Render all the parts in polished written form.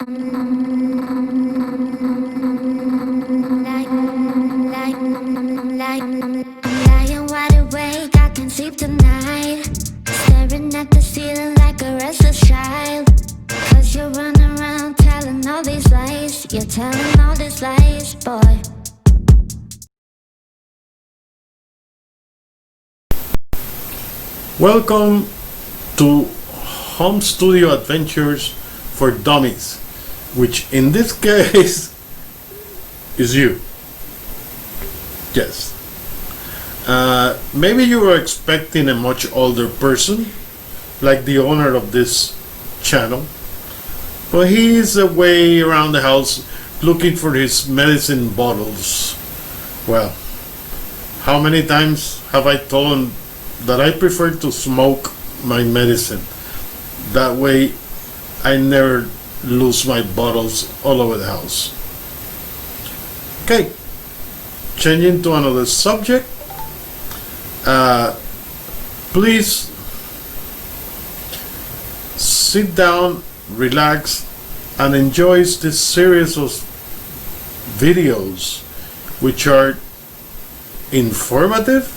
Lying wide awake, I can sleep tonight. Staring at the ceiling like a restless child. Cause you're running around telling all these lies. You're telling all these lies, boy. Welcome to Home Studio Adventures for Dummies, which in this case is you. Yes. Maybe you were expecting a much older person, like the owner of this channel, but he is away around the house looking for his medicine bottles. Well, how many times have I told him that I prefer to smoke my medicine? That way I never lose my bottles all over the house. Okay, changing to another subject. Please sit down, relax, and enjoy this series of videos which are informative,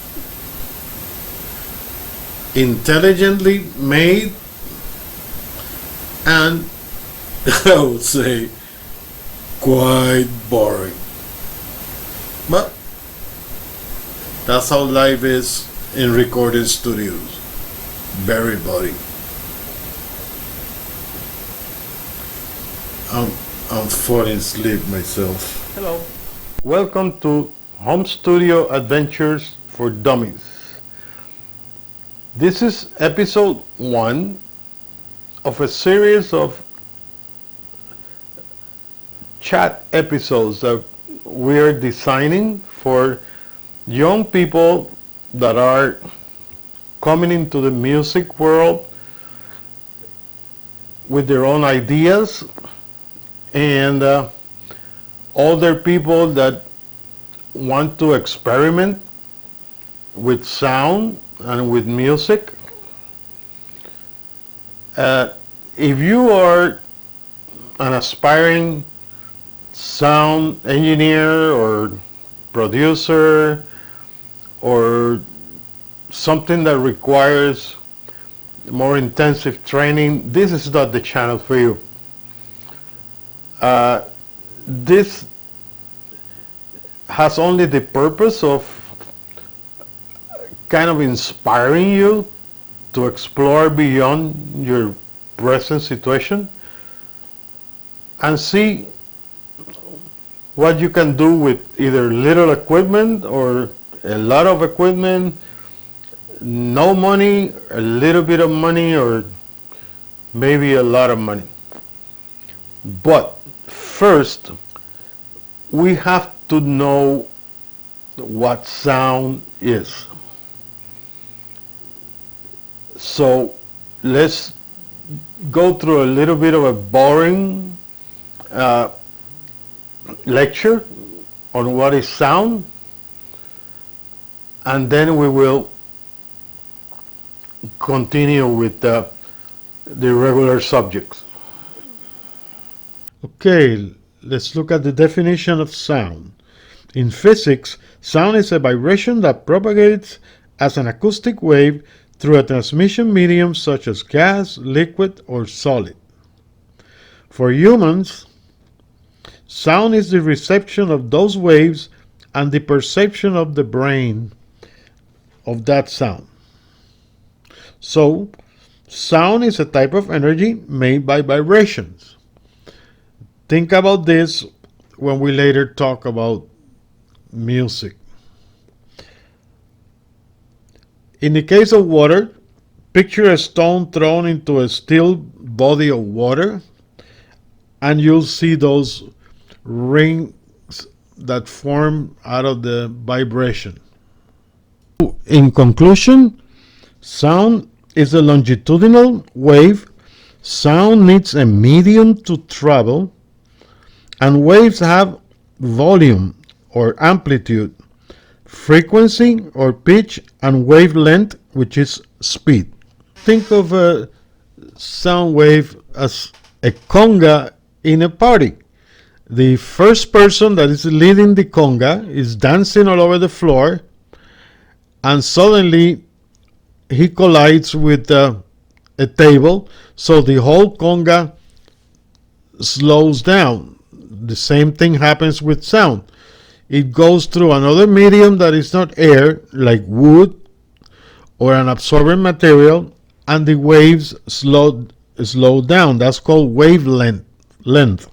intelligently made, and I would say quite boring. But that's how life is in recording studios. Very boring. I'm falling asleep myself. Hello. Welcome to Home Studio Adventures for Dummies. This is episode 1 of a series of chat episodes that we are designing for young people that are coming into the music world with their own ideas, and older people that want to experiment with sound and with music. If you are an aspiring sound engineer or producer or something that requires more intensive training, this is not the channel for you. This has only the purpose of kind of inspiring you to explore beyond your present situation and see what you can do with either little equipment or a lot of equipment, no money, a little bit of money, or maybe a lot of money. But first, we have to know what sound is. So let's go through a little bit of a boring lecture on what is sound, and then we will continue with the regular subjects. Okay, let's look at the definition of sound. In physics, sound is a vibration that propagates as an acoustic wave through a transmission medium such as gas, liquid, or solid. For humans, sound is the reception of those waves and the perception of the brain of that sound. So, sound is a type of energy made by vibrations. Think about this when we later talk about music. In the case of water, picture a stone thrown into a still body of water, and you'll see those rings that form out of the vibration. In conclusion, sound is a longitudinal wave. Sound needs a medium to travel, and waves have volume or amplitude, frequency or pitch, and wavelength, which is speed. Think of a sound wave as a conga in a party. The first person that is leading the conga is dancing all over the floor, and suddenly he collides with a table, so the whole conga slows down. The same thing happens with sound. It goes through another medium that is not air, like wood or an absorbent material, and the waves slow down. That's called wavelength length.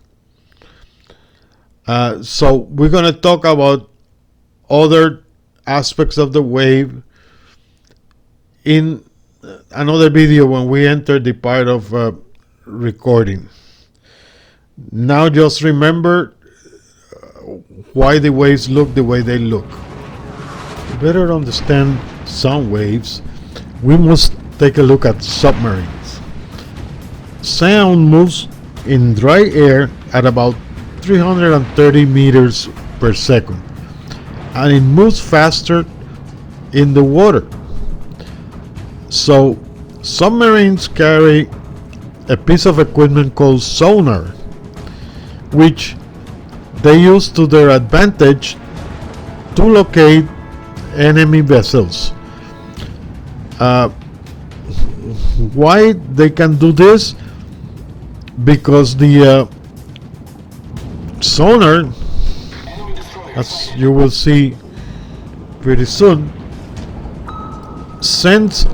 So we're going to talk about other aspects of the wave in another video when we enter the part of recording. Now just remember why the waves look the way they look. To better understand sound waves, we must take a look at submarines. Sound moves in dry air at about 330 meters per second, and it moves faster in the water. So submarines carry a piece of equipment called sonar, which they use to their advantage to locate enemy vessels. Why they can do this? Because the sonar, as you will see pretty soon, sends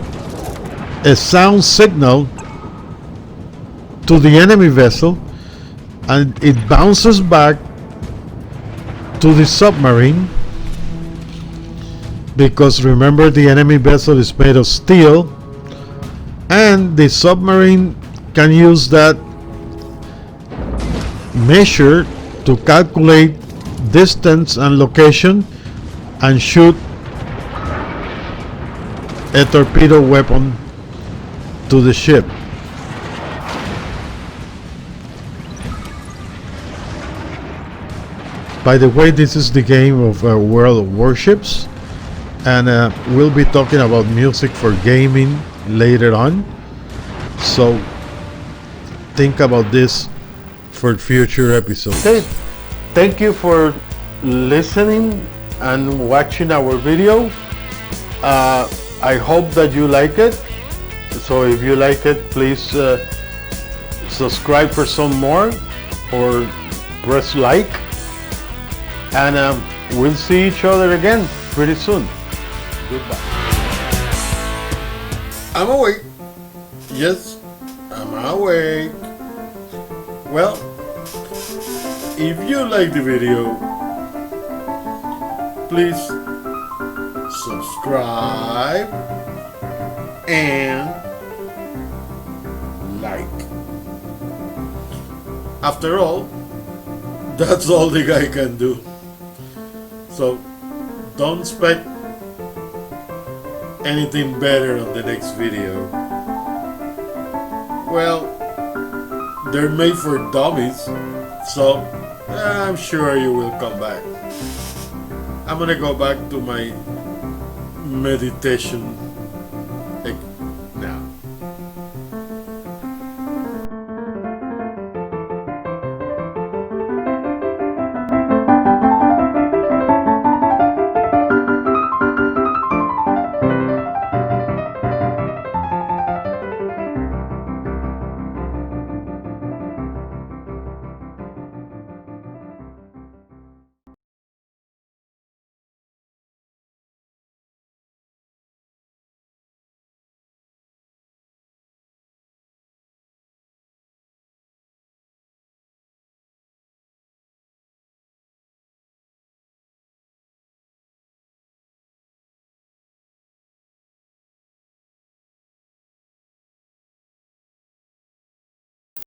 a sound signal to the enemy vessel, and it bounces back to the submarine, because remember, the enemy vessel is made of steel, and the submarine can use that measure to calculate distance and location and shoot a torpedo weapon to the ship. By the way, this is the game of World of Warships, and we'll be talking about music for gaming later on, so think about this for future episodes. Okay, thank you for listening and watching our video. I hope that you like it. So if you like it, please subscribe for some more, or press like, and we'll see each other again pretty soon. Goodbye. I'm awake. Yes, I'm awake. Well, if you like the video, please subscribe and like. After all, that's all the guy can do. So don't expect anything better on the next video. Well, they're made for dummies, so I'm sure you will come back. I'm gonna go back to my meditation